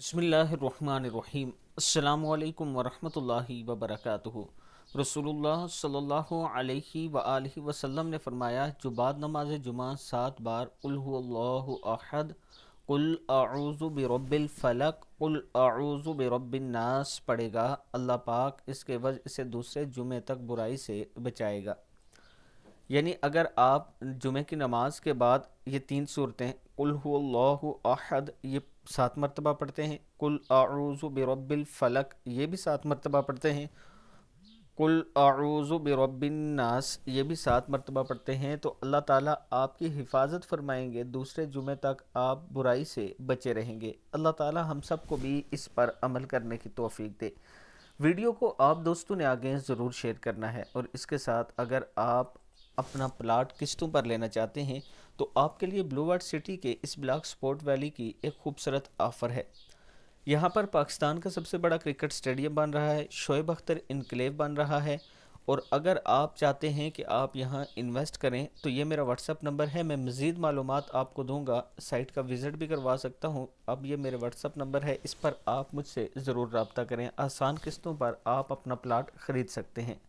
बिस्मिल्लाहिर्रहमानिर्रहीम। अस्सलामु अलैकुम वरहमतुल्लाहि वबरकातुहू। रसूलुल्लाह सल्लल्लाहु अलैहि वआलिहि वसल्लम ने फरमाया, जो बाद नमाज जुमा 7 बार कुल हुवल्लाहु अहद, कुल अऊज़ु बिरब्बिल फलक, कुल अऊज़ु बिरब्बिन नास पढ़ेगा, अल्लाह पाक इसके वजह से दूसरे जुमे तक बुराई से बचाएगा। यानी अगर आप जुमे की नमाज के बाद ये 3 सूरतें कुल हुवल्लाहु अहद ये 7 मरतबा पढ़ते हैं, कुल अऊज़ु बिरब्बिल फलक ये भी 7 मरतबा पढ़ते हैं, कुल अऊज़ु बिरब्बिन नास ये भी 7 मरतबा पढ़ते हैं, तो अल्लाह ताला आपकी हिफाजत फरमाएंगे, दूसरे जुमे तक आप बुराई से बचे रहेंगे। अल्लाह ताला हम सब को भी इस पर अमल करने की तौफीक दे। वीडियो को आप दोस्तों ने आगे ज़रूर शेयर करना है, और इसके साथ अगर आप अपना प्लाट किस्तों पर लेना चाहते हैं तो आपके लिए ब्लू वार्ड सिटी के इस ब्लॉक स्पोर्ट वैली की एक खूबसूरत ऑफ़र है। यहाँ पर पाकिस्तान का सबसे बड़ा क्रिकेट स्टेडियम बन रहा है, शोएब अख्तर इनक्लेव बन रहा है, और अगर आप चाहते हैं कि आप यहाँ इन्वेस्ट करें तो ये मेरा व्हाट्सअप नंबर है, मैं मज़ीद मालूमात आपको दूंगा, साइट का विज़िट भी करवा सकता हूँ। अब ये मेरे व्हाट्सअप नंबर है, इस पर आप मुझसे ज़रूर रब्ता करें। आसान किस्तों पर आप अपना प्लाट ख़रीद सकते हैं।